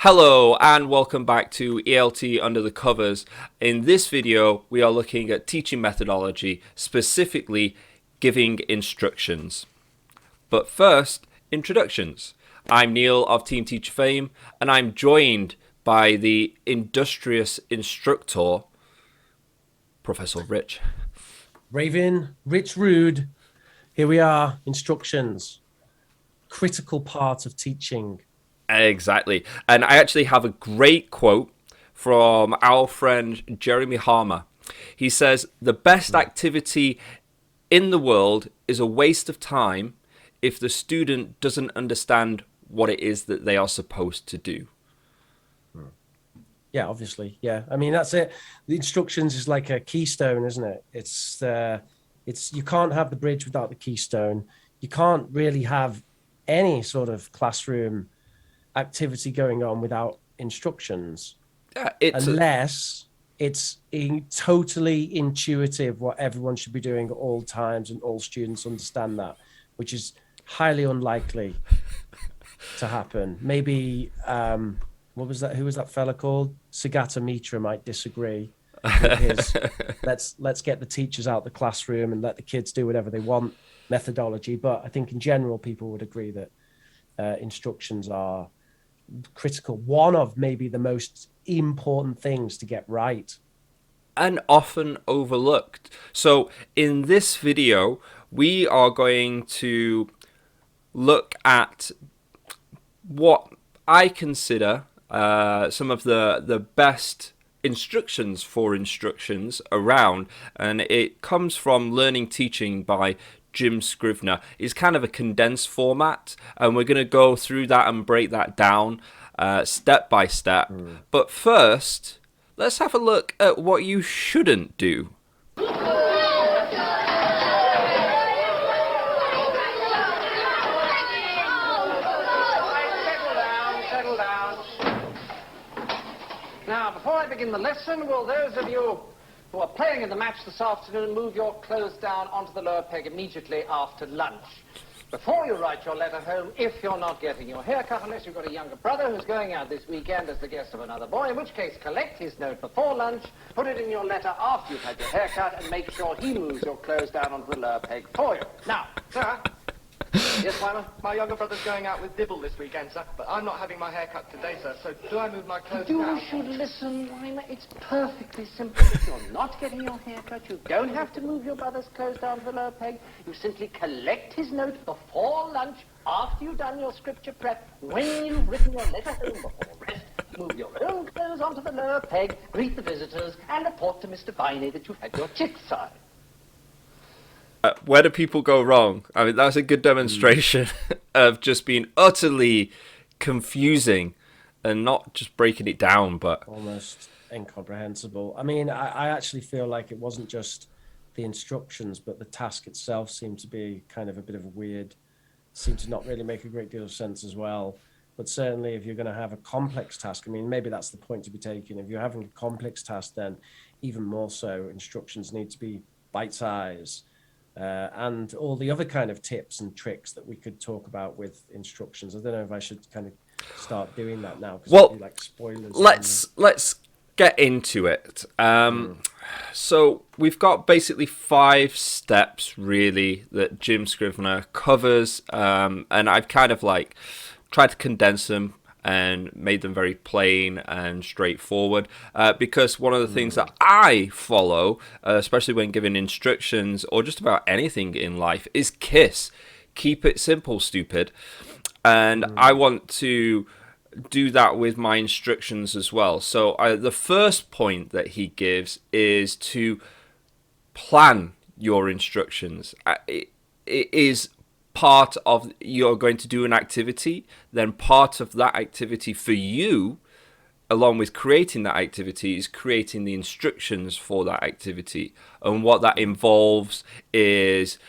Hello and welcome back to ELT Under the Covers. In this video, we are looking at teaching methodology, specifically giving instructions. But first, introductions. I'm Neil of Team Teacher fame, and I'm joined by the industrious instructor, Professor Rich. Raven, Rich Rude. Here we are, instructions. Critical part of teaching. Exactly. And I actually have a great quote from our friend Jeremy Harmer. He says, "The best activity in the world is a waste of time if the student doesn't understand what it is that they are supposed to do." Yeah, obviously. Yeah. I mean, that's it. The instructions is like a keystone, isn't it? It's you can't have the bridge without the keystone. You can't really have any sort of classroom activity going on without instructions, unless it's totally intuitive what everyone should be doing at all times and all students understand that, which is highly unlikely to happen. Maybe what was that? Who was that fella called? Sagata Mitra might disagree with his let's get the teachers out the classroom and let the kids do whatever they want methodology. But I think in general people would agree that instructions are critical, one of maybe the most important things to get right, and often overlooked. So in this video, we are going to look at what I consider some of the best instructions for instructions around, and it comes from Learning Teaching by Jim Scrivener. It's kind of a condensed format, and we're going to go through that and break that down step by step. But first, let's have a look at what you shouldn't do. Settle down. Now, before I begin the lesson, will those of you who are playing in the match this afternoon move your clothes down onto the lower peg immediately after lunch? Before you write your letter home, if you're not getting your hair cut, unless you've got a younger brother who's going out this weekend as the guest of another boy, in which case collect his note before lunch, put it in your letter after you've had your hair cut, and make sure he moves your clothes down onto the lower peg for you. Now, sir. Yes, my younger brother's going out with Dibble this weekend, sir, but I'm not having my hair cut today, sir, so do I move my clothes down? You should listen, Weimer. It's perfectly simple. If you're not getting your hair cut, you don't have to move your brother's clothes down to the lower peg. You simply collect his note before lunch, after you've done your scripture prep, when you've written your letter home before rest. Move your own clothes onto the lower peg, greet the visitors, and report to Mr. Viney that you've had your chicks signed. Where do people go wrong? I mean, that's a good demonstration of just being utterly confusing and not just breaking it down, but almost incomprehensible. I mean, I actually feel like it wasn't just the instructions, but the task itself seemed to be kind of a bit of a weird, seemed to not really make a great deal of sense as well. But certainly if you're going to have a complex task, I mean, maybe that's the point to be taken. If you're having a complex task, then even more so, instructions need to be bite-sized. And all the other kind of tips and tricks that we could talk about with instructions. I don't know if I should kind of start doing that now. Well, like spoilers. Let's get into it. So we've got basically 5 steps really that Jim Scrivener covers, and I've kind of like tried to condense them and made them very plain and straightforward, because one of the things that I follow, especially when giving instructions or just about anything in life, is KISS. Keep it simple, stupid. And I want to do that with my instructions as well. So the first point that he gives is to plan your instructions. It is part of, you're going to do an activity, then part of that activity for you, along with creating that activity, is creating the instructions for that activity. And what that involves is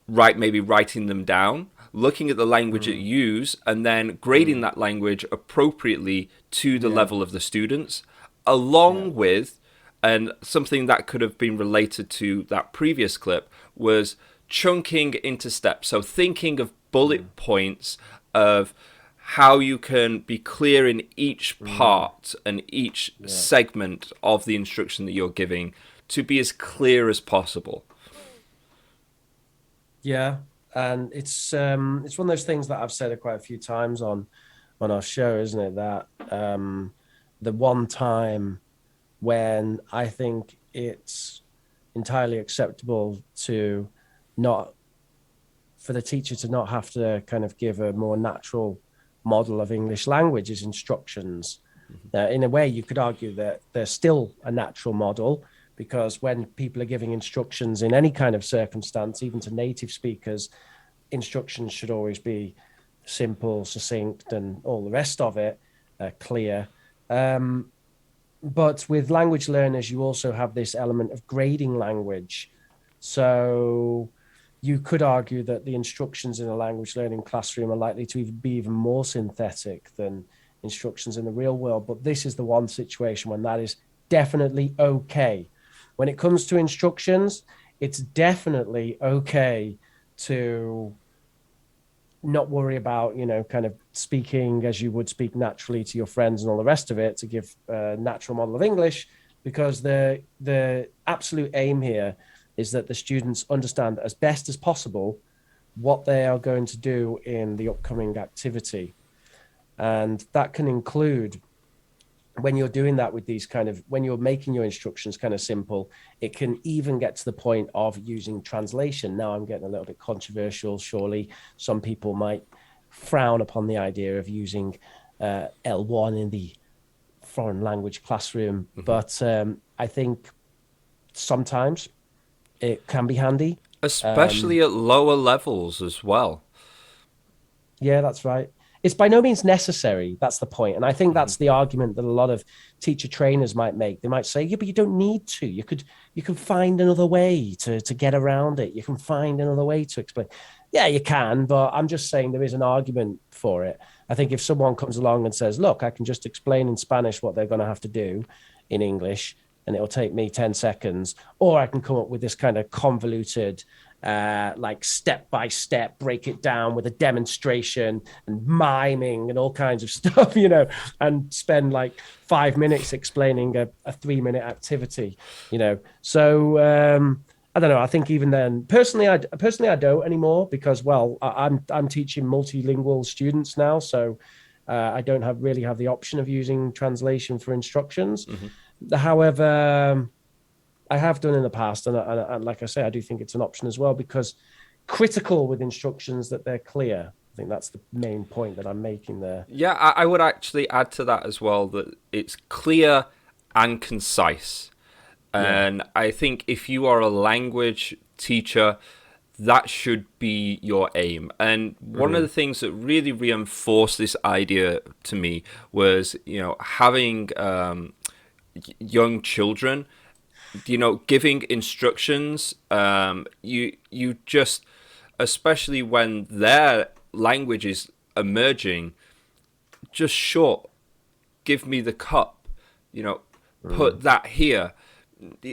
maybe writing them down, looking at the language it use, and then grading that language appropriately to the level of the students, along with, and something that could have been related to that previous clip, was chunking into steps. So thinking of bullet points of how you can be clear in each part and each segment of the instruction that you're giving to be as clear as possible. Yeah, and it's one of those things that I've said quite a few times on our show, isn't it? That the one time when I think it's entirely acceptable to not, for the teacher to not have to kind of give a more natural model of English language is instructions. In a way, you could argue that they're still a natural model, because when people are giving instructions in any kind of circumstance, even to native speakers, instructions should always be simple, succinct, and all the rest of it, clear. But with language learners, you also have this element of grading language. So you could argue that the instructions in a language learning classroom are likely to be even more synthetic than instructions in the real world. But this is the one situation when that is definitely okay. When it comes to instructions, it's definitely okay to not worry about, kind of speaking as you would speak naturally to your friends and all the rest of it, to give a natural model of English, because the absolute aim here is that the students understand as best as possible what they are going to do in the upcoming activity. And that can include, when you're doing that with these when you're making your instructions kind of simple, it can even get to the point of using translation. Now I'm getting a little bit controversial. Surely some people might frown upon the idea of using L1 in the foreign language classroom. But I think sometimes it can be handy. Especially at lower levels as well. Yeah, that's right. It's by no means necessary. That's the point. And I think that's the argument that a lot of teacher trainers might make. They might say, yeah, but you don't need to. You can find another way to get around it. You can find another way to explain. Yeah, you can, but I'm just saying there is an argument for it. I think if someone comes along and says, look, I can just explain in Spanish what they're going to have to do in English, and it'll take me 10 seconds, or I can come up with this kind of convoluted, like step-by-step, break it down with a demonstration and miming and all kinds of stuff, and spend like 5 minutes explaining a 3-minute activity, So I don't know. I think even then, personally, I don't anymore, because, well, I'm teaching multilingual students now, so I don't really have the option of using translation for instructions. However, I have done in the past, and like I say, I do think it's an option as well, because critical with instructions that they're clear. I think that's the main point that I'm making there. Yeah, I would actually add to that as well, that it's clear and concise. And I think if you are a language teacher, that should be your aim. And one of the things that really reinforced this idea to me was, having young children, giving instructions, you just, especially when their language is emerging, just short, give me the cup, put that here.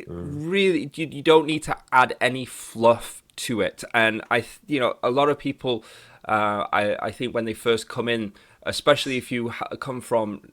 Really, you don't need to add any fluff to it. And a lot of people, I think when they first come in, especially if you come from,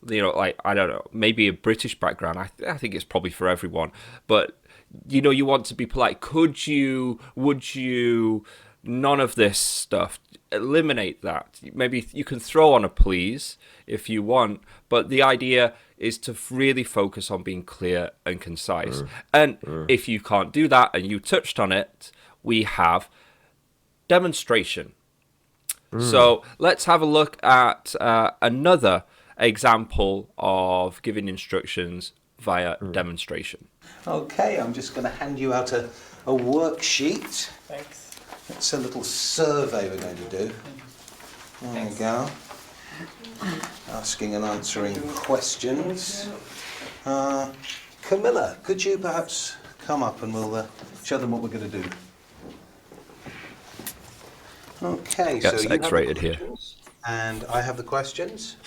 like, I don't know, maybe a British background, I think it's probably for everyone, but you want to be polite. Would you, none of this stuff, eliminate that. Maybe you can throw on a please if you want, but the idea is to really focus on being clear and concise. And if you can't do that, and you touched on it, we have demonstration. So let's have a look at another example of giving instructions via demonstration. Okay, I'm just going to hand you out a worksheet. Thanks. It's a little survey we're going to do. There you go. Asking and answering questions. Camilla, could you perhaps come up and we'll show them what we're going to do? Okay, so you X-rated here. And I have the questions.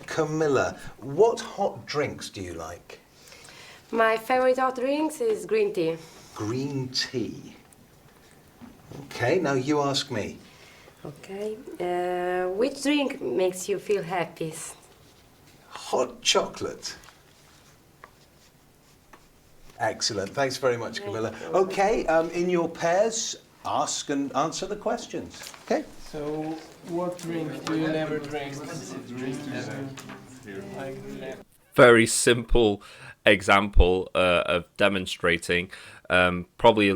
Camilla, what hot drinks do you like? My favorite hot drinks is green tea. Green tea. Okay, now you ask me. Okay. Which drink makes you feel happiest? Hot chocolate. Excellent. Thanks very much, Camilla. Okay, in your pairs, ask and answer the questions. Okay. So, what drink do you never drink? Very simple example of demonstrating. Probably,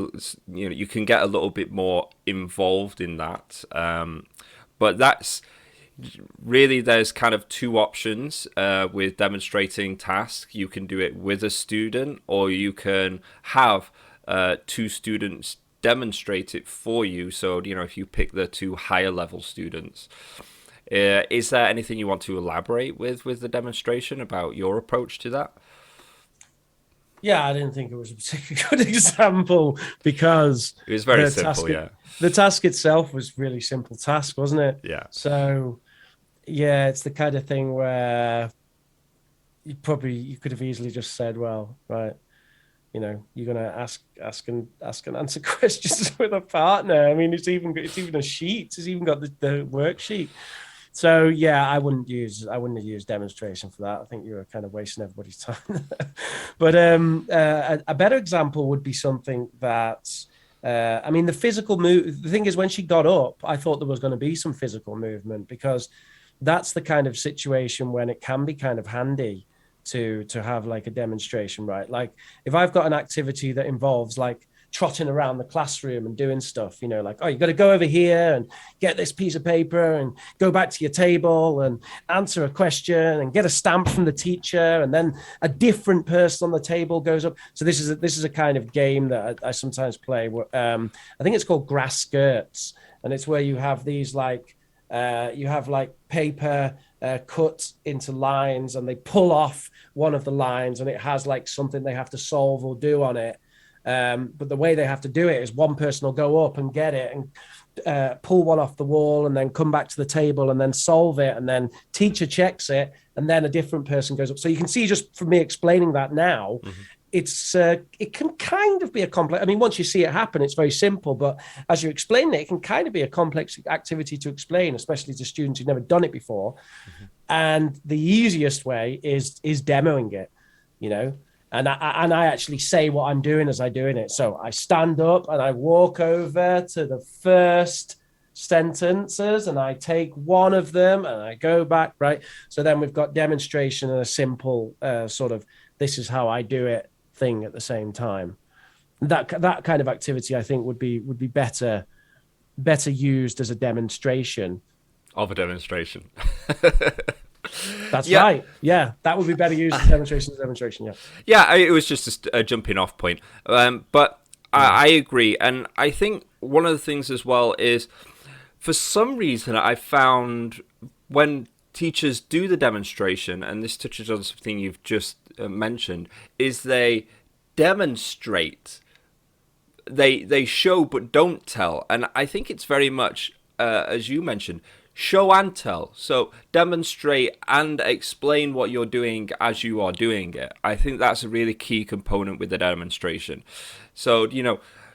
you can get a little bit more involved in that, but that's really, there's kind of two options with demonstrating tasks. You can do it with a student, or you can have two students demonstrate it for you. So, if you pick the two higher level students. Is there anything you want to elaborate with the demonstration about your approach to that? Yeah, I didn't think it was a particularly good example because It was very simple, the task itself was really simple task, wasn't it? Yeah. So, yeah, it's the kind of thing where you could have easily just said, well, right, you're going to ask and answer questions with a partner. I mean, it's even a sheet. It's even got the worksheet. So yeah, I wouldn't have used demonstration for that. I think you're kind of wasting everybody's time. But a better example would be something that, the physical move. The thing is, when she got up, I thought there was going to be some physical movement, because that's the kind of situation when it can be kind of handy to have like a demonstration, right? Like if I've got an activity that involves like trotting around the classroom and doing stuff, like, oh, you got to go over here and get this piece of paper and go back to your table and answer a question and get a stamp from the teacher, and then a different person on the table goes up. So this is a kind of game that I sometimes play. I think it's called grass skirts, and it's where you have these like paper cut into lines, and they pull off one of the lines, and it has like something they have to solve or do on it. But the way they have to do it is one person will go up and get it and pull one off the wall, and then come back to the table and then solve it, and then teacher checks it, and then a different person goes up. So you can see, just from me explaining that now, it can kind of be a complex. I mean, once you see it happen, it's very simple, but as you explain it, it can kind of be a complex activity to explain, especially to students who've never done it before. And the easiest way is demoing it, And I actually say what I'm doing as I'm doing it. So I stand up and I walk over to the first sentences, and I take one of them and I go back, right? So then we've got demonstration and a simple sort of, this is how I do it thing at the same time. That kind of activity, I think, would be better used as a demonstration. Of a demonstration. That's right. Yeah, that would be better used as a demonstration. Yeah. Yeah, it was just a jumping off point. But I agree. And I think one of the things as well is, for some reason, I found when teachers do the demonstration, and this touches on something you've just mentioned, is they demonstrate. They show but don't tell. And I think it's very much, as you mentioned, show and tell. So demonstrate and explain what you're doing as you are doing it. I think that's a really key component with the demonstration. So,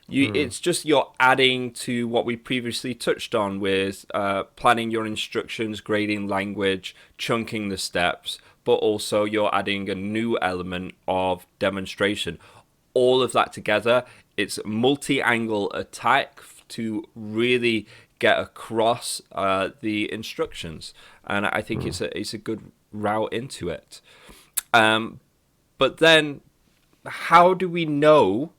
it's just you're adding to what we previously touched on with planning your instructions, grading language, chunking the steps, but also you're adding a new element of demonstration. All of that together, it's multi-angle attack to really get across the instructions, and I think it's a good route into it. But then, how do we know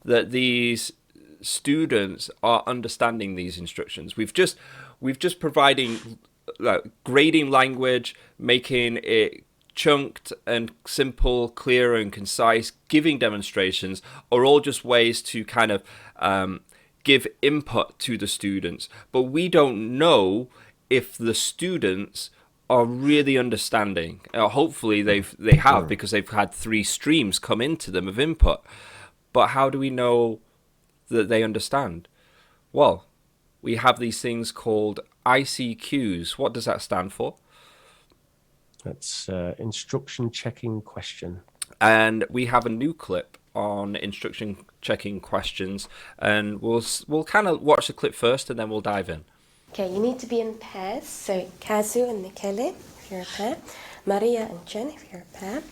that these students are understanding these instructions? We've just providing grading language, making it chunked and simple, clear and concise, giving demonstrations are all just ways to kind of give input to the students, but we don't know if the students are really understanding. Hopefully they have, because they've had 3 streams come into them of input. But how do we know that they understand? Well, we have these things called ICQs. What does that stand for? That's instruction checking question. And we have a new clip on instruction checking questions, and we'll kind of watch the clip first and then we'll dive in. Okay, you need to be in pairs. So Kazu and Michele, if you're a pair. Maria and Jen, if you're a pair.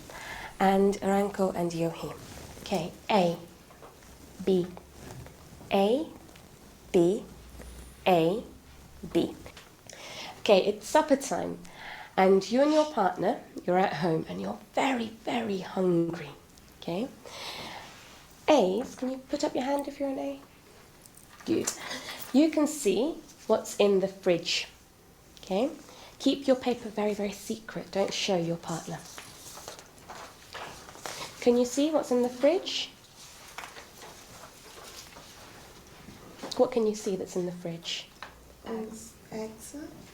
And Ranko and Yohi. Okay, A, B, A, B, A, B. Okay, it's supper time. And you and your partner, you're at home and you're very, very hungry. Okay? A's, can you put up your hand if you're an A? Good. You can see what's in the fridge. Okay? Keep your paper very, very secret. Don't show your partner. Can you see what's in the fridge? What can you see that's in the fridge? Eggs.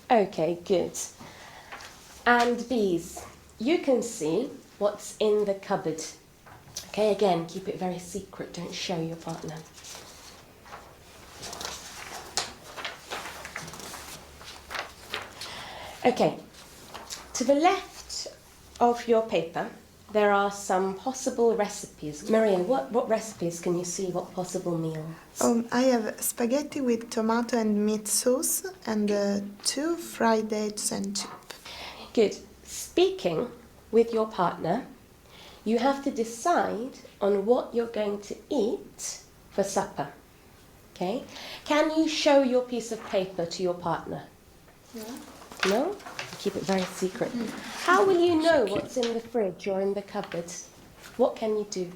Okay, good. And B's, you can see what's in the cupboard. Okay, again, keep it very secret. Don't show your partner. Okay, to the left of your paper, there are some possible recipes. Maria, what recipes can you see? What possible meal? I have spaghetti with tomato and meat sauce and 2 fried eggs and soup. Good. Speaking with your partner, you have to decide on what you're going to eat for supper. Okay? Can you show your piece of paper to your partner? Yeah. No? Keep it very secret. How will you know what's in the fridge or in the cupboard? What can you do?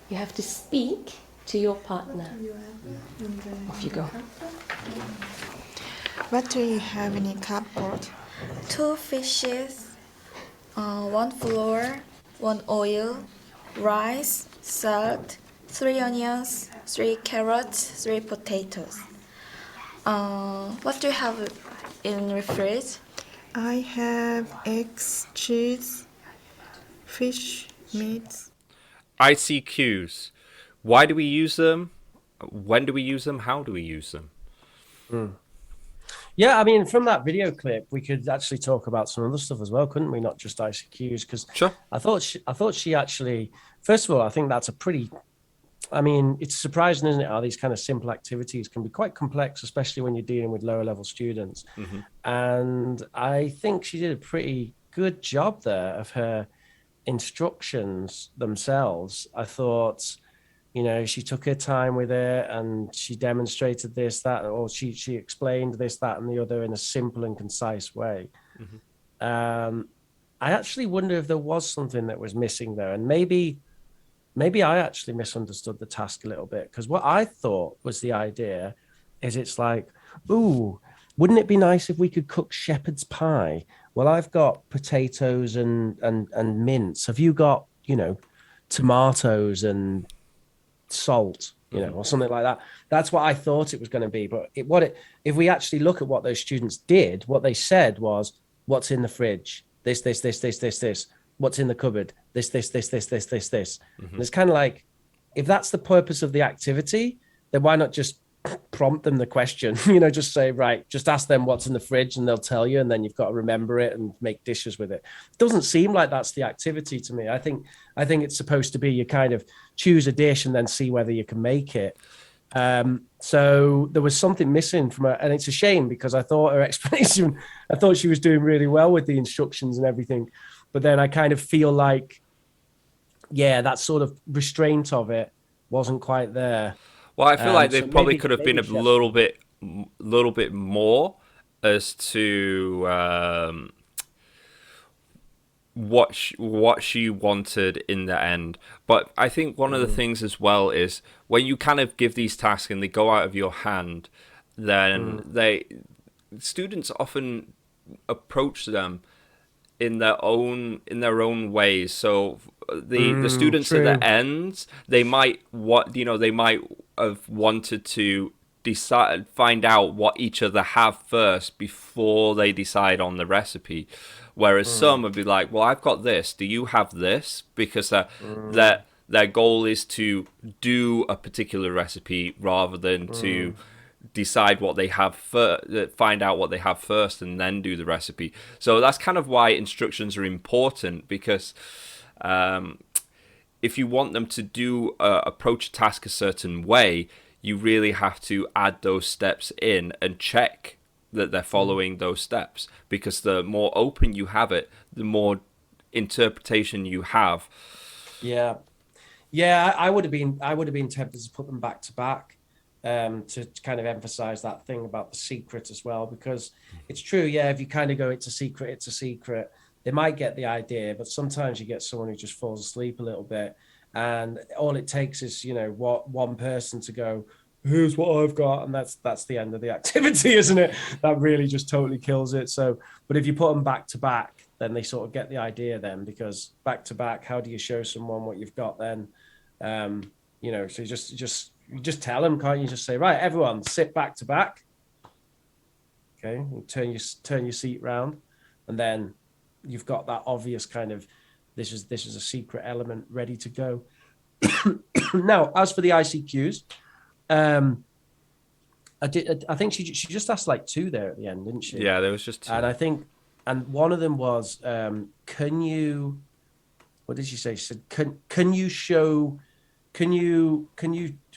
You have to speak to your partner. Off you go. What do you have in your cupboard? 2 fishes, 1 flour, 1 oil, rice, salt, 3 onions, 3 carrots, 3 potatoes. What do you have in the fridge? I have eggs, cheese, fish, meat. ICQs. Why do we use them? When do we use them? How do we use them? Yeah, I mean, from that video clip, we could actually talk about some other stuff as well, couldn't we? Not just ICQs, because Sure. I thought she actually. First of all, I think that's a pretty. I mean, it's surprising, isn't it, how these kind of simple activities can be quite complex, especially when you're dealing with lower level students. And I think she did a pretty good job there of her instructions themselves. I thought, you know, she took her time with it and she demonstrated this, that, or she explained this, that, and the other in a simple and concise way. I actually wonder if there was something that was missing there, and maybe I actually misunderstood the task a little bit, because what I thought was the idea is it's like, ooh, wouldn't it be nice if we could cook shepherd's pie? Well, I've got potatoes and mince. Have you got, you know, tomatoes and salt, you know, or something like that? That's what I thought it was going to be. But if we actually look at what those students did, what they said was, what's in the fridge? This. What's in the cupboard? This. And it's kind of like, if that's the purpose of the activity, then why not just prompt them the question? You know, just say, right, just ask them what's in the fridge and they'll tell you, and then you've got to remember it and make dishes with it. It doesn't seem like that's the activity to me. I think it's supposed to be you kind of choose a dish and then see whether you can make it. So there was something missing from her, and it's a shame, because I thought her explanation, I thought she was doing really well with the instructions and everything. But then I kind of feel like, yeah, that sort of restraint of it wasn't quite there. Well, I feel like they so probably maybe- could have been a maybe she has little bit more as to what she wanted in the end. But I think one of the things as well is when you kind of give these tasks and they go out of your hand, then students often approach them in their own ways. So the students true. at the end, they might have wanted to find out what each other have first before they decide on the recipe, whereas some would be like, well, I've got this, do you have this? Because their goal is to do a particular recipe rather than to decide what they have find out what they have first and then do the recipe. So that's kind of why instructions are important, because if you want them to approach a task a certain way, you really have to add those steps in and check that they're following those steps, because the more open you have it, the more interpretation you have. Yeah, I would have been tempted to put them back to back, to kind of emphasize that thing about the secret as well, because it's true. Yeah, if you kind of go, it's a secret, they might get the idea, but sometimes you get someone who just falls asleep a little bit, and all it takes is, you know, one person to go, here's what I've got, and that's the end of the activity, isn't it? That really just totally kills it. So, but if you put them back to back, then they sort of get the idea then, because back to back, how do you show someone what you've got then? You know, so you just tell them, can't you? Just say, right, everyone, sit back to back. Okay, you turn your seat round, and then you've got that obvious kind of, this is a secret element ready to go. Now, as for the ICQs, I think she just asked like 2 there at the end, didn't she? Yeah, there was just 2. And I think, and one of them was, can you, what did she say? She said, can you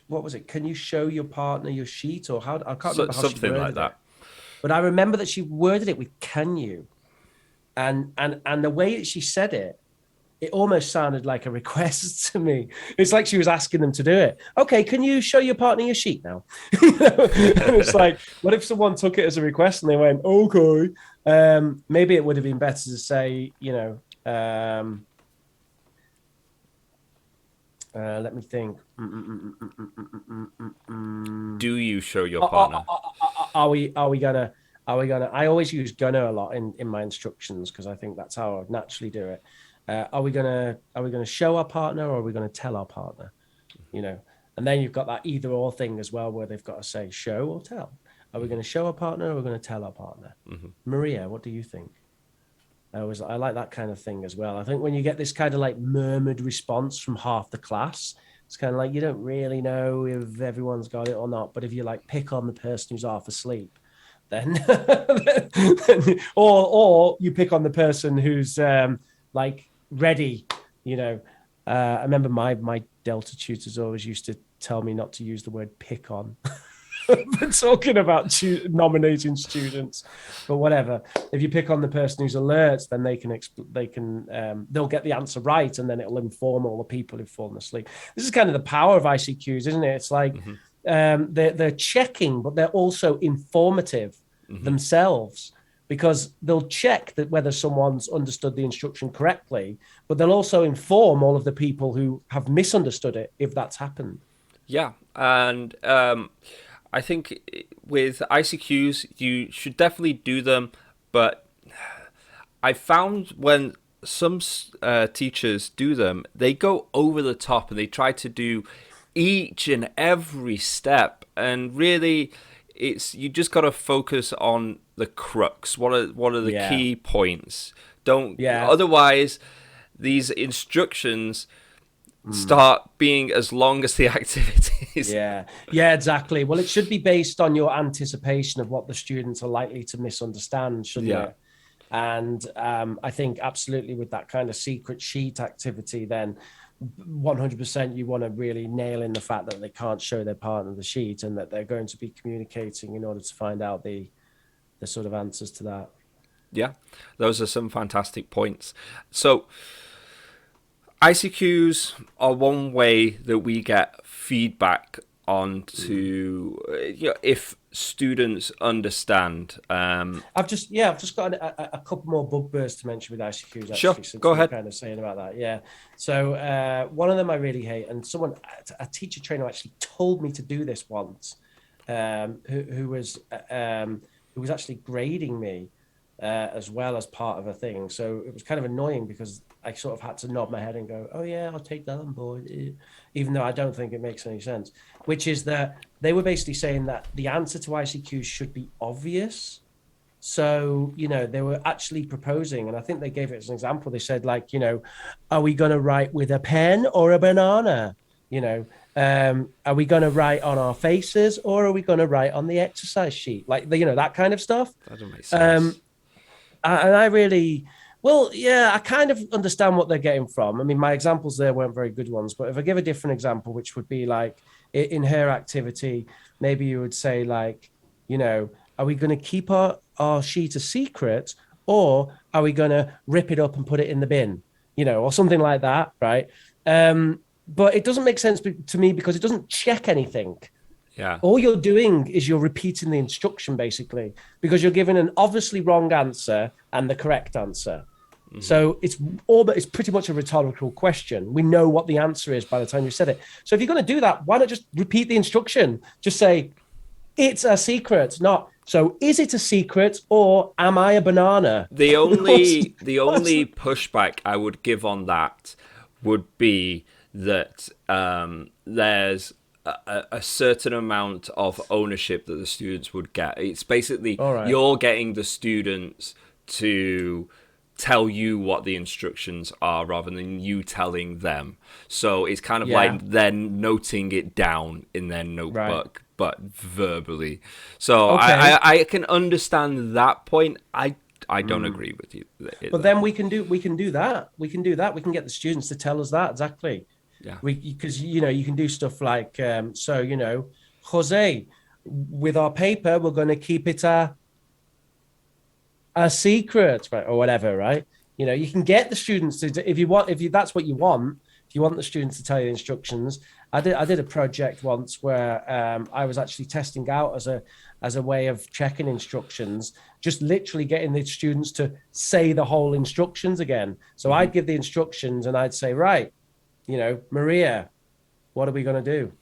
what was it? Can you show your partner your sheet, or how? I can't remember how something she worded like that. it. But I remember that she worded it with "can you," and the way that she said it, it almost sounded like a request to me. It's like she was asking them to do it. Okay, can you show your partner your sheet now? And it's like, what if someone took it as a request and they went, okay? Maybe it would have been better to say, you know, let me think. Do you show your partner? Are we gonna? I always use gonna a lot in my instructions, because I think that's how I would naturally do it. Are we gonna show our partner, or are we gonna tell our partner? You know, and then you've got that either or thing as well, where they've got to say show or tell. Are we going to show our partner, or are we going to tell our partner? Maria, what do you think? I like that kind of thing as well. I think when you get this kind of like murmured response from half the class, it's kind of like you don't really know if everyone's got it or not. But if you like pick on the person who's half asleep, then or you pick on the person who's like ready, you know. I remember my Delta tutors always used to tell me not to use the word pick on. We're talking about nominating students, but whatever. If you pick on the person who's alert, then they'll get the answer right, and then it'll inform all the people who've fallen asleep. This is kind of the power of ICQs, isn't it? It's like they're checking, but they're also informative themselves, because they'll check that whether someone's understood the instruction correctly, but they'll also inform all of the people who have misunderstood it if that's happened. Yeah, and I think with ICQs, you should definitely do them, but I found when some teachers do them, they go over the top and they try to do each and every step, and really you just got to focus on the crux. What are the key points? Otherwise these instructions start being as long as the activities. Yeah, exactly. Well, it should be based on your anticipation of what the students are likely to misunderstand, shouldn't it? And I think absolutely with that kind of secret sheet activity, then 100% you want to really nail in the fact that they can't show their partner the sheet, and that they're going to be communicating in order to find out the sort of answers to that. Yeah, those are some fantastic points. So ICQs are one way that we get feedback onto if students understand. I've just got a couple more bugbears to mention with ICQs. Actually, sure, since go ahead. Kind of saying about that, yeah. So one of them I really hate, and a teacher trainer actually told me to do this once. Who was actually grading me as well as part of a thing. So it was kind of annoying, because I sort of had to nod my head and go, oh yeah, I'll take that on board, even though I don't think it makes any sense. Which is that they were basically saying that the answer to ICQs should be obvious. So, you know, they were actually proposing, and I think they gave it as an example. They said, like, you know, are we going to write with a pen or a banana? You know, are we going to write on our faces, or are we going to write on the exercise sheet? Like, you know, that kind of stuff. That doesn't make sense. And I really, Well, yeah, I kind of understand what they're getting from. I mean, my examples there weren't very good ones, but if I give a different example, which would be like in her activity, maybe you would say like, you know, are we going to keep our sheet a secret, or are we going to rip it up and put it in the bin, you know, or something like that, right? But it doesn't make sense to me because it doesn't check anything. Yeah. All you're doing is you're repeating the instruction basically, because you're giving an obviously wrong answer and the correct answer. So it's pretty much a rhetorical question. We know what the answer is by the time you said it. So if you're going to do that, why not just repeat the instruction? Just say, it's a secret, not, so is it a secret or am I a banana? The only pushback I would give on that would be that there's a certain amount of ownership that the students would get. It's basically you're getting the students to tell you what the instructions are rather than you telling them. So it's kind of like then noting it down in their notebook, but verbally. So I can understand that point. I don't agree with you. But then we can do that. We can get the students to tell us that exactly. Yeah. Because you know, you can do stuff like so, you know, Jose, with our paper, we're going to keep it a secret, right, or whatever, right? You know, you can get the students to, if that's what you want, if you want the students to tell you the instructions. I did a project once where I was actually testing out as a way of checking instructions, just literally getting the students to say the whole instructions again. So I'd give the instructions and I'd say, right, you know, Maria, what are we going to do?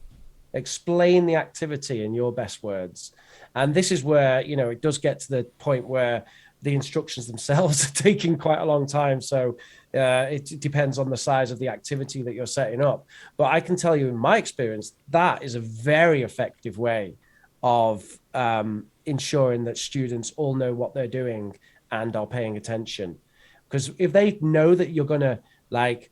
Explain the activity in your best words. And this is where, you know, it does get to the point where the instructions themselves are taking quite a long time. So it depends on the size of the activity that you're setting up. But I can tell you in my experience, that is a very effective way of ensuring that students all know what they're doing and are paying attention. Because if they know that you're going to, like,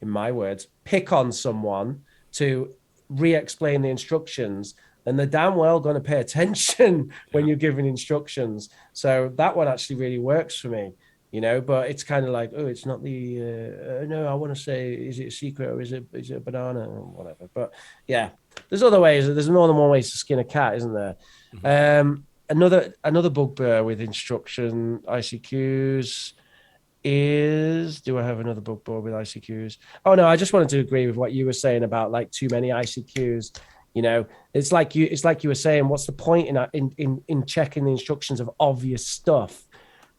in my words, pick on someone to re-explain the instructions, then they're damn well going to pay attention when you're giving instructions. So that one actually really works for me, you know, but it's kind of like, oh, it's not the, no, I want to say, is it a secret or is it a banana or whatever? But yeah, there's other ways. There's more than one way to skin a cat, isn't there? Another bugbear with instruction ICQs is, do I have another bugbear with ICQs? Oh no, I just wanted to agree with what you were saying about like too many ICQs. You know, it's like you were saying, what's the point in checking the instructions of obvious stuff,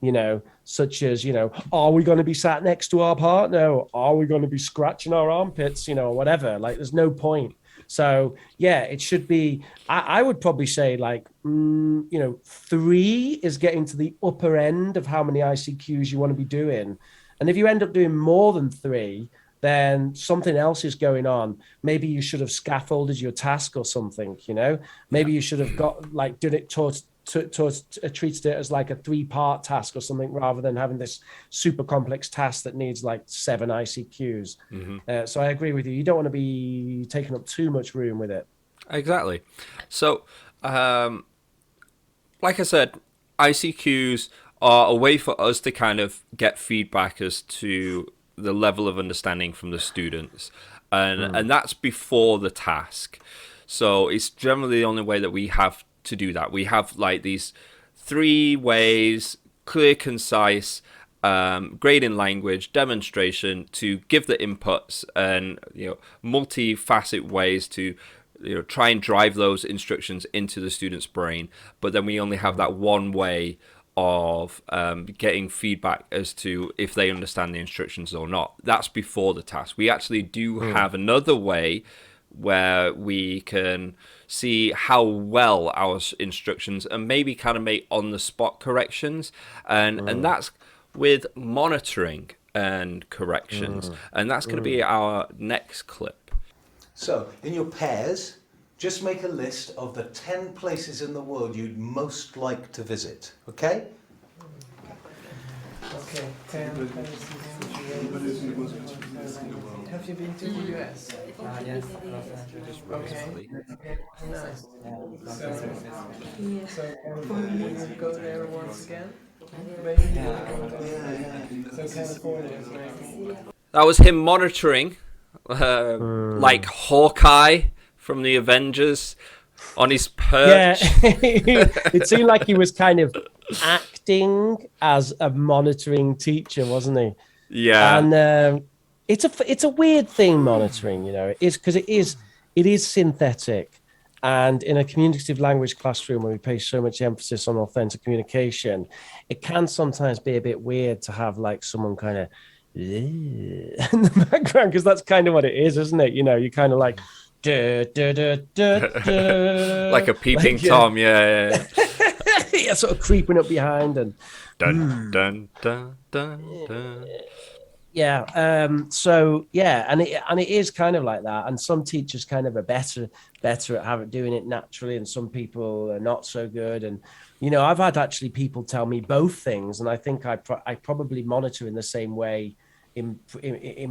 you know, such as, you know, are we going to be sat next to our partner? Or are we going to be scratching our armpits, you know, or whatever? Like, there's no point. So yeah, it should be, I would probably say like, you know, 3 is getting to the upper end of how many ICQs you want to be doing. And if you end up doing more than 3, then something else is going on. Maybe you should have scaffolded your task or something, you know? Maybe you should have got like done it treated it as like a 3-part task or something, rather than having this super complex task that needs like 7 ICQs. So I agree with you. You don't want to be taking up too much room with it. Exactly. So, like I said, ICQs are a way for us to kind of get feedback as to the level of understanding from the students, and that's before the task. So it's generally the only way that we have to do that. We have like these 3 ways: clear, concise, grading language, demonstration, to give the inputs, and, you know, multifaceted ways to, you know, try and drive those instructions into the student's brain. But then we only have that one way of getting feedback as to if they understand the instructions or not. That's before the task. We actually do have another way where we can see how well our instructions, and maybe kind of make on the spot corrections, and that's with monitoring and corrections, and that's going to be our next clip. So in your pairs, just make a list of the 10 places in the world you'd most like to visit, okay? Okay, 10 places. Have you been to the US? Yes, just recently. Nice. So will you go there once again? So California is very cool. That was him monitoring, like Hawkeye from the Avengers on his perch. Yeah, it seemed like he was kind of acting as a monitoring teacher, wasn't he? Yeah. And it's a weird thing, monitoring. It is because it is synthetic. And in a communicative language classroom where we place so much emphasis on authentic communication, it can sometimes be a bit weird to have like someone kind of in the background, because that's kind of what it is, isn't it? You kind of like duh, duh, duh, duh, duh. Like a peeping Tom, yeah. Yeah, sort of creeping up behind and dun dun dun dun dun. Yeah. So yeah, and it is kind of like that. And some teachers kind of are better at doing it naturally, and some people are not so good. And I've had actually people tell me both things, and I think I probably monitor in the same way in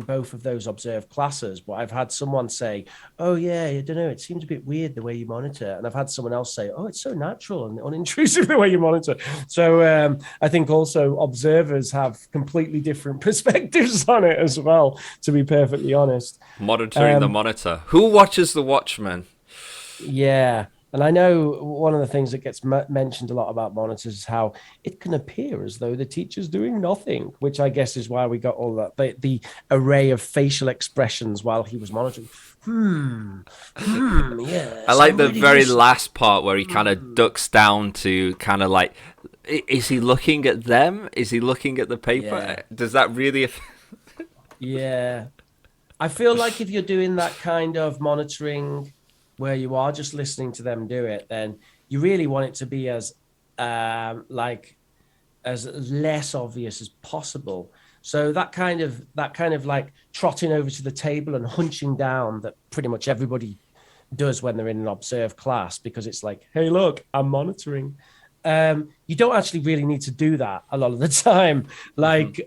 both of those observed classes. But I've had someone say, "Oh yeah, I don't know, it seems a bit weird the way you monitor," and I've had someone else say, "Oh, it's so natural and unintrusive the way you monitor." So I think also observers have completely different perspectives on it as well, to be perfectly honest. Monitoring the monitor. Who watches the watchman? Yeah. And I know one of the things that gets mentioned a lot about monitors is how it can appear as though the teacher's doing nothing, which I guess is why we got all that, the array of facial expressions while he was monitoring. Yeah. I like the very last part where he kind of ducks down to kind of like, is he looking at them? Is he looking at the paper? Yeah. Does that really... Yeah. I feel like if you're doing that kind of monitoring where you are just listening to them do it, then you really want it to be as less obvious as possible. So that kind of like trotting over to the table and hunching down that pretty much everybody does when they're in an observed class, because it's like, hey, look, I'm monitoring. You don't actually really need to do that a lot of the time. Like,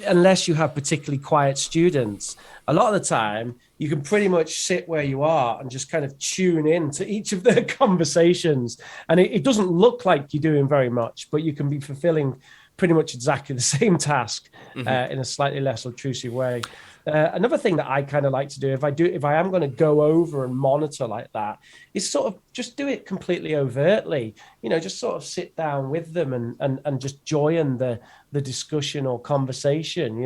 unless you have particularly quiet students, a lot of the time you can pretty much sit where you are and just kind of tune in to each of their conversations. And it doesn't look like you're doing very much, but you can be fulfilling pretty much exactly the same task in a slightly less obtrusive way. Another thing that I kind of like to do, if I am going to go over and monitor like that, is sort of just do it completely overtly. Just sort of sit down with them and just join the discussion or conversation.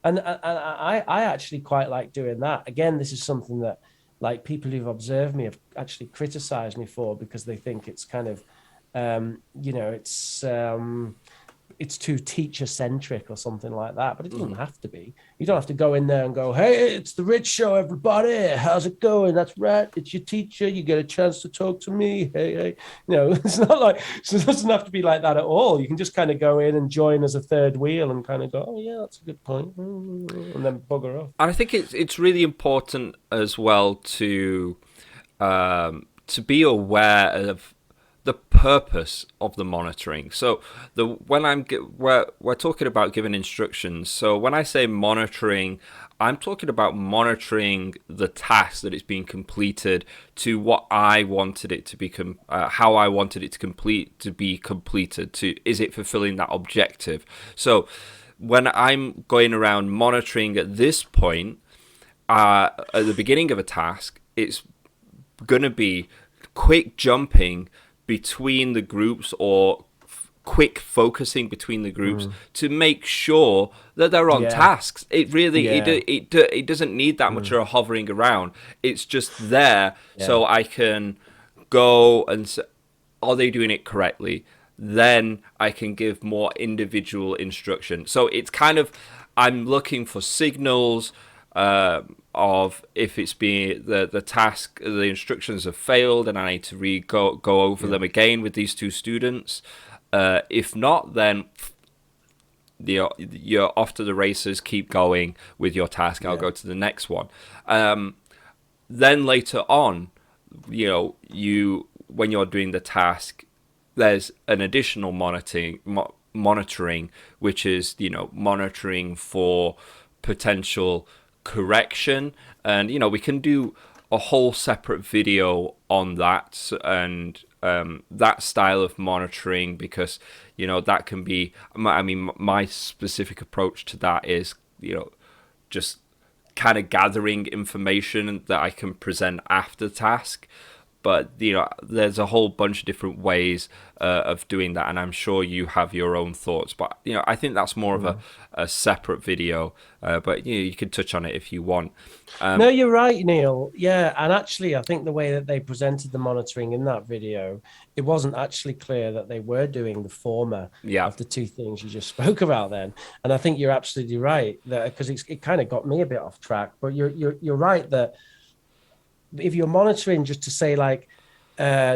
And I actually quite like doing that. Again, this is something that like people who've observed me have actually criticized me for, because they think it's kind of it's too teacher centric or something like that, but it doesn't have to be. You don't have to go in there and go, hey, it's the Rich Show, everybody, how's it going? That's right, it's your teacher, you get a chance to talk to me. Hey. It's not like, so it doesn't have to be like that at all. You can just kind of go in and join as a third wheel and kind of go, oh yeah, that's a good point, and then bugger off. And I think it's really important as well to be aware of the purpose of the monitoring. So we're talking about giving instructions. So when I say monitoring, I'm talking about monitoring the task that is being completed to what I wanted it to be, how I wanted it to be completed. Is it fulfilling that objective? So when I'm going around monitoring at this point, at the beginning of a task, it's going to be quick jumping between the groups, or quick focusing between the groups to make sure that they're on tasks. It really it doesn't need that much of hovering around. It's just there so I can go and say, are they doing it correctly? Then I can give more individual instruction. So it's kind of, I'm looking for signals of if it's been the task, the instructions have failed, and I need to go over them again with these two students. If not, then you're off to the races. Keep going with your task. I'll go to the next one. Then later on, when you're doing the task, there's an additional monitoring, which is monitoring for potential correction, and we can do a whole separate video on that, and that style of monitoring, because that can be. I mean, my specific approach to that is just kind of gathering information that I can present after task. But there's a whole bunch of different ways of doing that, and I'm sure you have your own thoughts. But I think that's more of a separate video. But you can touch on it if you want. No, you're right, Neil. Yeah, and actually, I think the way that they presented the monitoring in that video, it wasn't actually clear that they were doing the former of the two things you just spoke about then. And I think you're absolutely right, that because it kind of got me a bit off track. But you're right that if you're monitoring just to say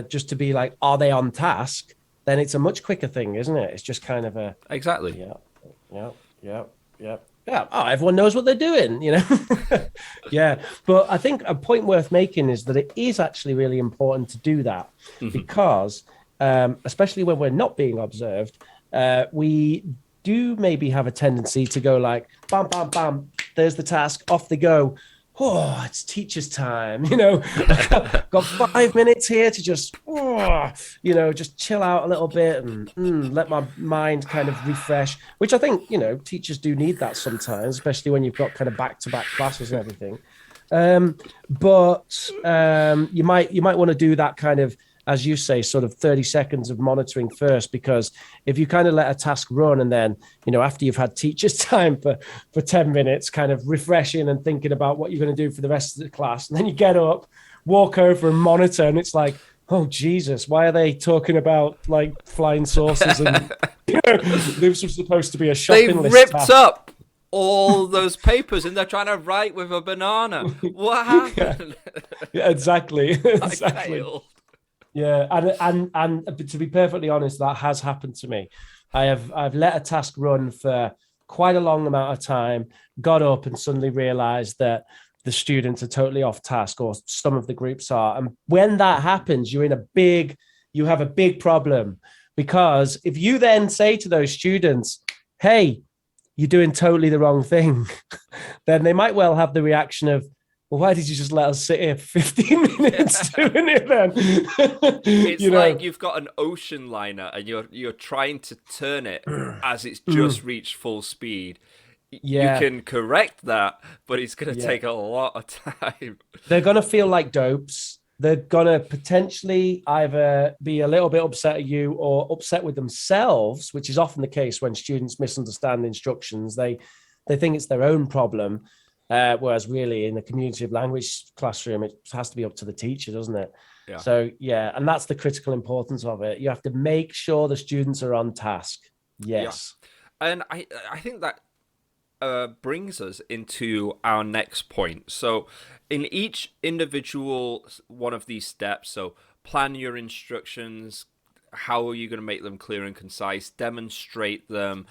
just to be like, are they on task? Then it's a much quicker thing, isn't it? It's just kind of a exactly. Yeah. Oh, everyone knows what they're doing, Yeah. But I think a point worth making is that it is actually really important to do that because, especially when we're not being observed, we do maybe have a tendency to go like, bam, bam, bam, there's the task, off they go. Oh, it's teacher's time, got 5 minutes here to just chill out a little bit and let my mind kind of refresh, which I think, teachers do need that sometimes, especially when you've got kind of back-to-back classes and everything. But you might want to do that kind of, as you say, sort of 30 seconds of monitoring first, because if you kind of let a task run and then, after you've had teacher's time for 10 minutes, kind of refreshing and thinking about what you're going to do for the rest of the class, and then you get up, walk over and monitor, and it's like, oh, Jesus, why are they talking about like flying saucers? And this was supposed to be a shopping list. They ripped up all those papers and they're trying to write with a banana. What happened? Yeah, exactly. Yeah, and to be perfectly honest, that has happened to me. I've let a task run for quite a long amount of time, got up and suddenly realized that the students are totally off task, or some of the groups are. And when that happens, you have a big problem, because if you then say to those students, hey, you're doing totally the wrong thing, then they might well have the reaction of, well, why did you just let us sit here for 15 minutes doing it then? It's like you've got an ocean liner and you're trying to turn it as it's just reached full speed. Yeah. You can correct that, but it's going to take a lot of time. They're going to feel like dopes. They're going to potentially either be a little bit upset at you or upset with themselves, which is often the case when students misunderstand instructions. They think it's their own problem. Whereas really in the community of language classroom, it has to be up to the teacher, doesn't it? Yeah. So, and that's the critical importance of it. You have to make sure the students are on task. Yes. Yeah. And I think that brings us into our next point. So in each individual one of these steps, so plan your instructions, how are you going to make them clear and concise, demonstrate them,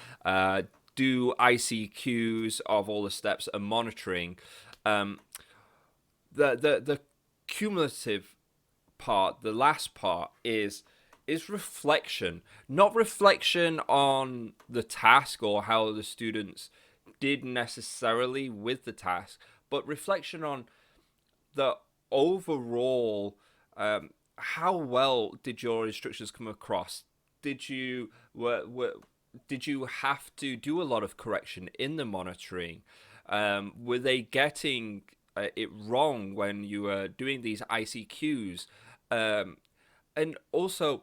do ICQs of all the steps and monitoring. The cumulative part, the last part is reflection. Not reflection on the task or how the students did necessarily with the task, but reflection on the overall, how well did your instructions come across? Did you have to do a lot of correction in the monitoring? Were they getting it wrong when you were doing these ICQs? And also,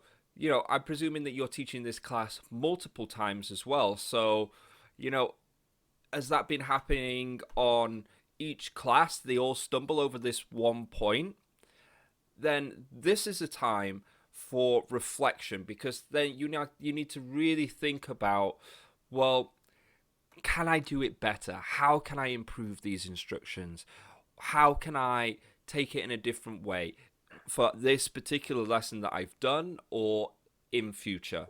I'm presuming that you're teaching this class multiple times as well. So, has that been happening on each class? They all stumble over this one point? Then this is a time for reflection, because then you need to really think about, well, can I do it better? How can I improve these instructions? How can I take it in a different way for this particular lesson that I've done or in future?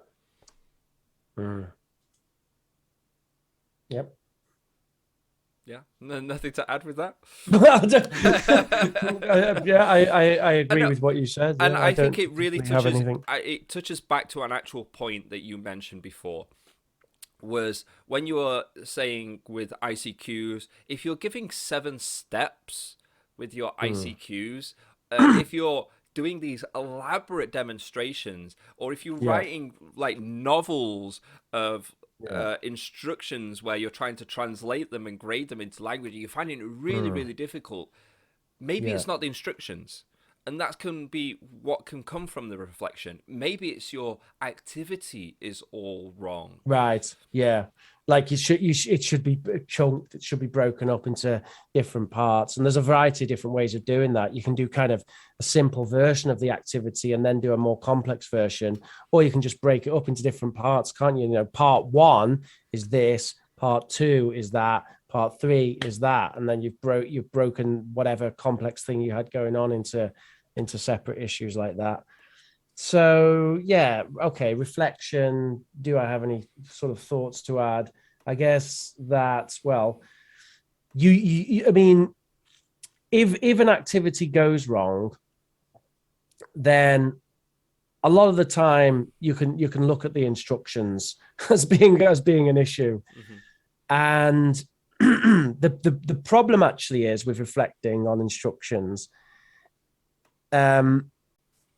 Yep. Yeah, nothing to add with that. I agree with what you said, and I think it really touches. It touches back to an actual point that you mentioned before. Was when you were saying with ICQs, if you're giving 7 steps with your ICQs, if you're doing these elaborate demonstrations, or if you're Yeah. writing like novels of Yeah. instructions where you're trying to translate them and grade them into language, and you're finding it really, Mm. really difficult. Maybe Yeah. it's not the instructions, and that can be what can come from the reflection. Maybe it's your activity is all wrong. Right. Yeah. Like it should be chunked. It should be broken up into different parts. And there's a variety of different ways of doing that. You can do kind of a simple version of the activity and then do a more complex version, or you can just break it up into different parts, can't you? You know, part 1 is this, part 2 is that, part 3 is that, and then you've broken whatever complex thing you had going on into separate issues like that. So yeah, okay, reflection. Do I have any sort of thoughts to add? I guess that, well, I mean, if an activity goes wrong, then a lot of the time you can look at the instructions as being an issue. Mm-hmm. And the problem actually is with reflecting on instructions,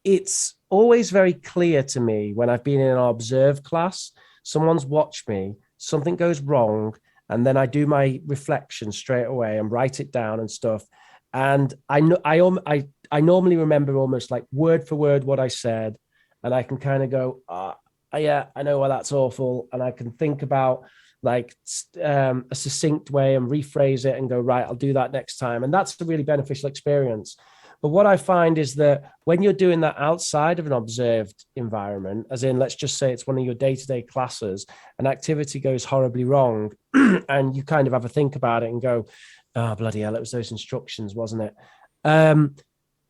it's always very clear to me when I've been in an observed class, someone's watched me, something goes wrong, and then I do my reflection straight away and write it down and stuff. And I normally remember almost like word for word what I said, and I can kind of go, yeah, I know why that's awful, and I can think about like a succinct way and rephrase it and go, right, I'll do that next time. And that's a really beneficial experience. But what I find is that when you're doing that outside of an observed environment, as in, let's just say it's one of your day-to-day classes, an activity goes horribly wrong, and you kind of have a think about it and go, oh, bloody hell, it was those instructions, wasn't it?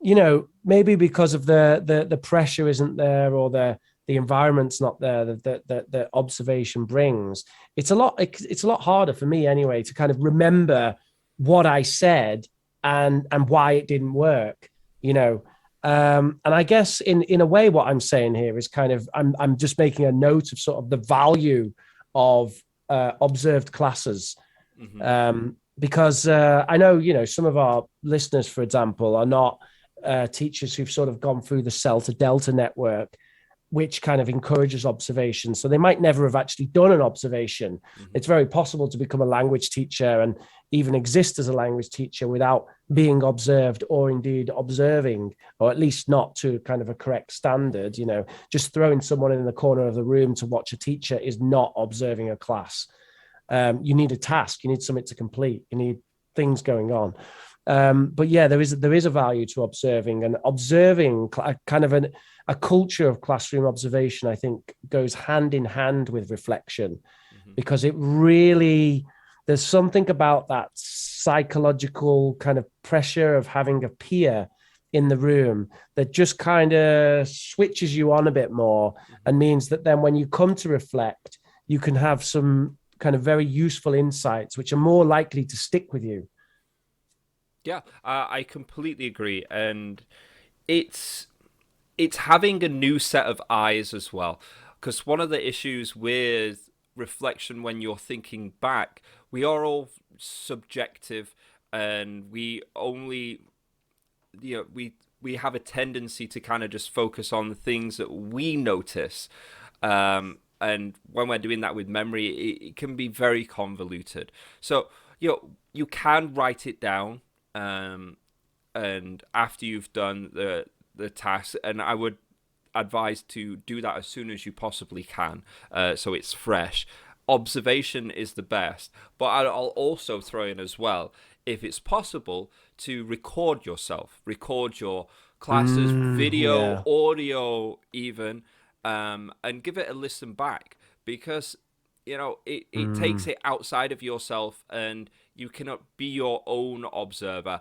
You know, maybe because of the pressure isn't there, or the environment's not there that observation brings. It's a lot harder for me anyway to kind of remember what I said and why it didn't work, you know. And I guess in a way, what I'm saying here is kind of I'm just making a note of sort of the value of observed classes. Mm-hmm. Because I know, you know, some of our listeners, for example, are not teachers who've sort of gone through the cell to delta network, which kind of encourages observation. So they might never have actually done an observation. Mm-hmm. It's very possible to become a language teacher and even exist as a language teacher without being observed, or indeed observing, or at least not to kind of a correct standard. You know, just throwing someone in the corner of the room to watch a teacher is not observing a class. You need a task, you need something to complete, you need things going on. But yeah, there is a value to observing, and observing kind of a culture of classroom observation, I think, goes hand in hand with reflection, because it really, there's something about that psychological kind of pressure of having a peer in the room that just kind of switches you on a bit more, and means that then when you come to reflect, you can have some kind of very useful insights which are more likely to stick with you. Yeah, I completely agree, and it's having a new set of eyes as well, because one of the issues with reflection when you're thinking back, we are all subjective, and we only, you know, we have a tendency to kind of just focus on the things that we notice. And when we're doing that with memory, it can be very convoluted. So, you know, you can write it down, and after you've done the task, and I would advise to do that as soon as you possibly can, so it's fresh. Observation is the best, but I'll also throw in as well, if it's possible, to record yourself, record your classes, video, audio even, and give it a listen back, because, you know, it takes it outside of yourself, and you cannot be your own observer.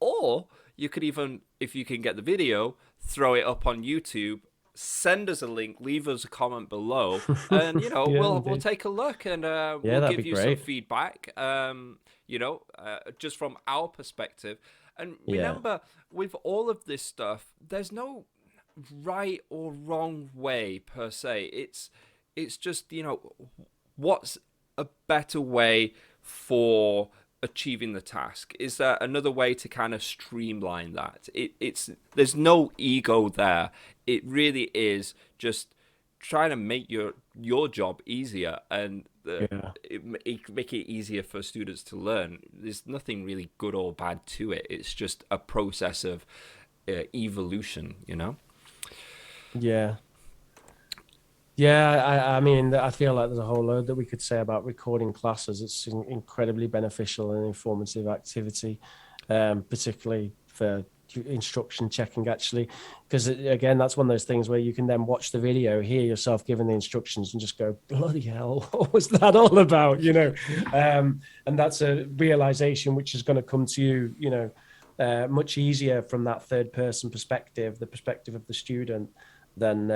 Or you could even, if you can get the video, throw it up on YouTube, send us a link, leave us a comment below, and, you know, we'll take a look, and we'll give you some feedback, you know, just from our perspective. And remember, with all of this stuff, there's no right or wrong way per se. It's just, you know, what's a better way for achieving the task? Is there another way to kind of streamline that? It's there's no ego there. It really is just trying to make your job easier and make it easier for students to learn. There's nothing really good or bad to it. It's just a process of evolution, you know? Yeah. Yeah, I mean, I feel like there's a whole load that we could say about recording classes. It's an incredibly beneficial and informative activity, particularly for instruction checking, actually, because again, that's one of those things where you can then watch the video, hear yourself giving the instructions, and just go, bloody hell, what was that all about, you know? And that's a realization which is going to come to you, you know, much easier from that third person perspective, the perspective of the student, than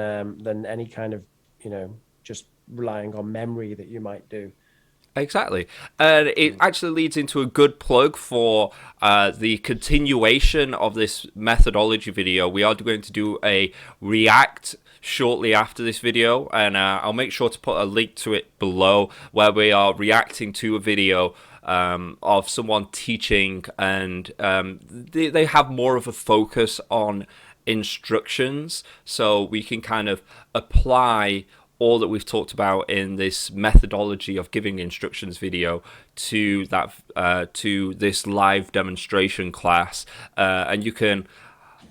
any kind of, you know, just relying on memory that you might do. Exactly. And it actually leads into a good plug for the continuation of this methodology video. We are going to do a react shortly after this video, and I'll make sure to put a link to it below, where we are reacting to a video of someone teaching, and they have more of a focus on instructions, so we can kind of apply all that we've talked about in this methodology of giving instructions video to that to this live demonstration class, and you can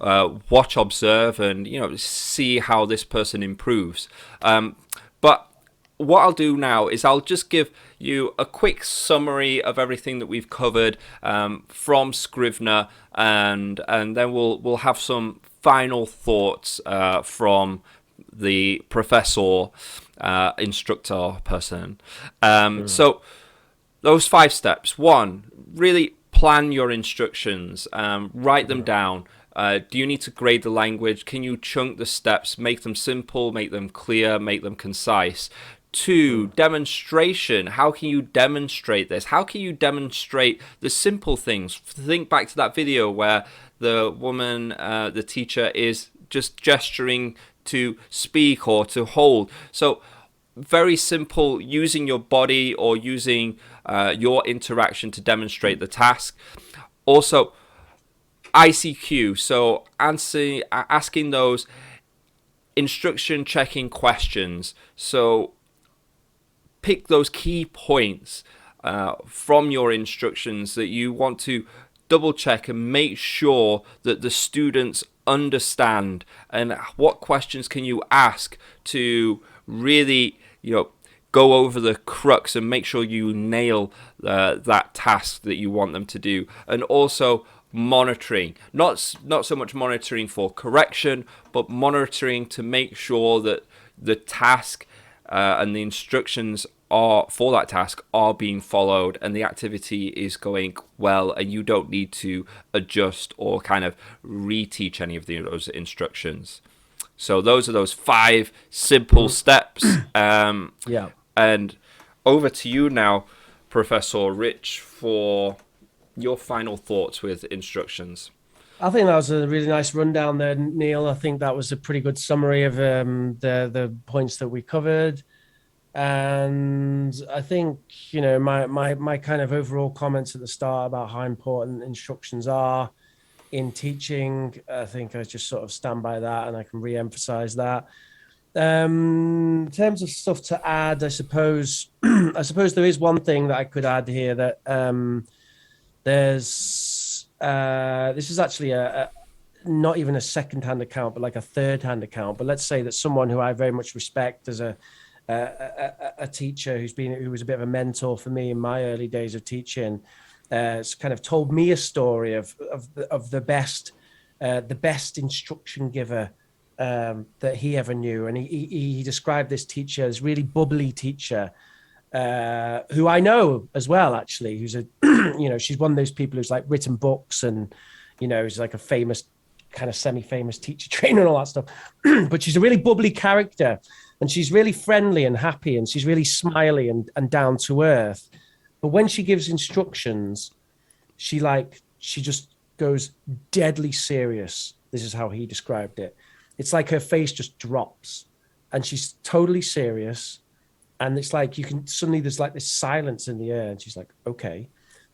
watch, observe, and, you know, see how this person improves. But what I'll do now is I'll just give you a quick summary of everything that we've covered from Scrivener, and then we'll have some final thoughts from the professor, instructor person. So those 5 steps. 1, really plan your instructions, write them down. Do you need to grade the language? Can you chunk the steps, make them simple, make them clear, make them concise? 2, demonstration. How can you demonstrate this? How can you demonstrate the simple things? Think back to that video where the woman, the teacher, is just gesturing to speak or to hold. So very simple, using your body or using your interaction to demonstrate the task. Also, ICQ, so asking those instruction checking questions. So pick those key points from your instructions that you want to double check and make sure that the students understand, and what questions can you ask to really, you know, go over the crux and make sure you nail that task that you want them to do. And also monitoring, not so much monitoring for correction, but monitoring to make sure that the task and the instructions for that task are being followed and the activity is going well, and you don't need to adjust or kind of reteach any of those instructions. So those are those 5 simple steps. Yeah. And over to you now, Professor Rich, for your final thoughts with instructions. I think that was a really nice rundown there, Neil. I think that was a pretty good summary of the points that we covered. And I think, you know, my kind of overall comments at the start about how important instructions are in teaching, I think I just sort of stand by that, and I can re-emphasize that. In terms of stuff to add, I suppose there is one thing that I could add here, that this is actually a not even a second-hand account, but like a third-hand account. But let's say that someone who I very much respect as a teacher who was a bit of a mentor for me in my early days of teaching, has kind of told me a story of the best instruction giver that he ever knew. And he described this teacher, this really bubbly teacher, who I know as well, actually, who's a, you know, she's one of those people who's like written books and, you know, is like a famous, kind of semi-famous teacher trainer and all that stuff. But she's a really bubbly character, and she's really friendly and happy, and she's really smiley and down to earth. But when she gives instructions, she just goes deadly serious. This is how he described it. It's like her face just drops and she's totally serious. And it's like there's like this silence in the air, and she's like, okay.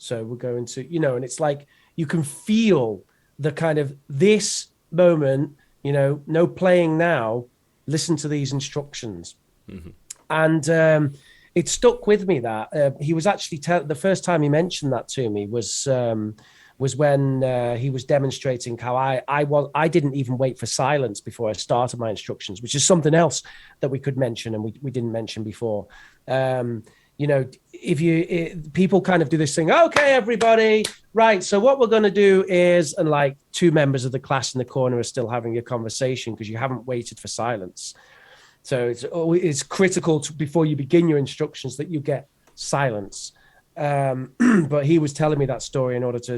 So we're going to, and it's like you can feel the kind of this moment, no playing now, listen to these instructions. Mm-hmm. And it stuck with me that he was actually the first time he mentioned that to me was when he was demonstrating how I didn't even wait for silence before I started my instructions, which is something else that we could mention and we didn't mention before. People kind of do this thing, okay, everybody, right, so what we're going to do is, and like two members of the class in the corner are still having a conversation because you haven't waited for silence. So it's critical before you begin your instructions that you get silence. But he was telling me that story in order to,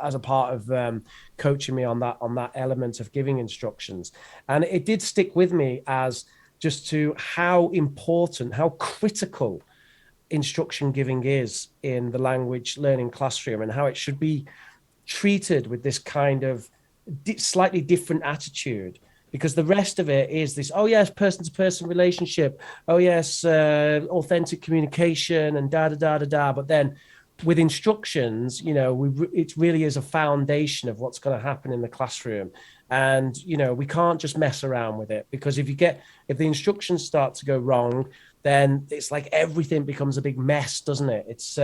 as a part of coaching me on that element of giving instructions. And it did stick with me as just to how important, how critical instruction giving is in the language learning classroom, and how it should be treated with this kind of slightly different attitude. Because the rest of it is this, oh yes, person-to-person relationship, oh yes, authentic communication and da-da-da-da-da. But then with instructions, it really is a foundation of what's going to happen in the classroom. And, we can't just mess around with it, because if the instructions start to go wrong, then it's like everything becomes a big mess, doesn't it? It's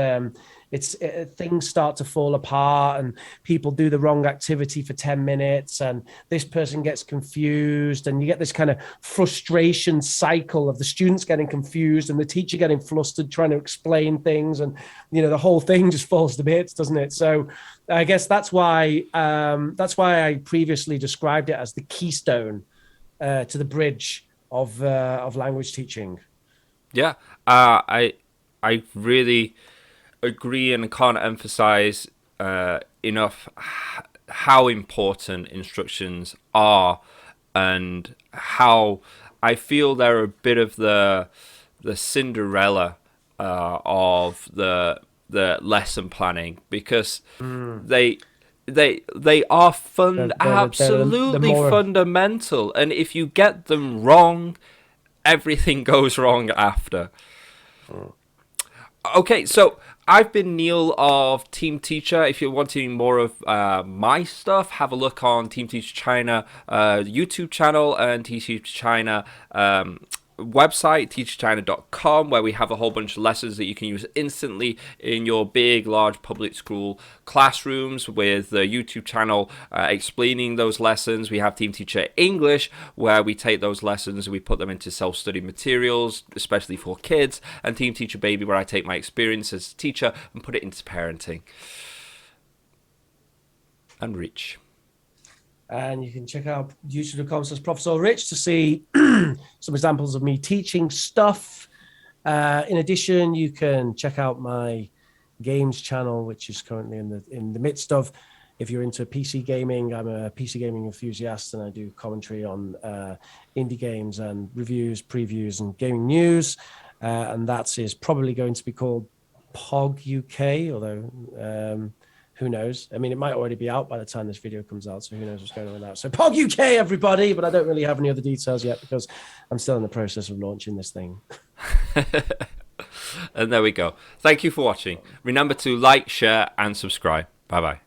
things start to fall apart, and people do the wrong activity for 10 minutes, and this person gets confused, and you get this kind of frustration cycle of the students getting confused and the teacher getting flustered trying to explain things, and the whole thing just falls to bits, doesn't it? So I guess that's why I previously described it as the keystone to the bridge of language teaching. Yeah, I really agree, and can't emphasize enough how important instructions are, and how I feel they're a bit of the Cinderella of the lesson planning, because they are absolutely fundamental, and if you get them wrong, everything goes wrong after. Okay, so I've been Neil of Team Teacher. If you're wanting more of my stuff, have a look on Team Teacher China YouTube channel and Teacher China website, teacherchina.com, where we have a whole bunch of lessons that you can use instantly in your big, large public school classrooms, with the YouTube channel explaining those lessons. We have Team Teacher English, where we take those lessons and we put them into self-study materials, especially for kids, and Team Teacher Baby, where I take my experience as a teacher and put it into parenting and reach. And you can check out youtube.com/Professor Rich to see some examples of me teaching stuff. In addition, you can check out my games channel, which is currently in the midst of, if you're into PC gaming, I'm a PC gaming enthusiast, and I do commentary on indie games and reviews, previews, and gaming news. And that is probably going to be called POG UK, although who knows? I mean, it might already be out by the time this video comes out, so who knows what's going on with that. So POG UK, everybody, but I don't really have any other details yet because I'm still in the process of launching this thing. And there we go. Thank you for watching. Remember to like, share, and subscribe. Bye-bye.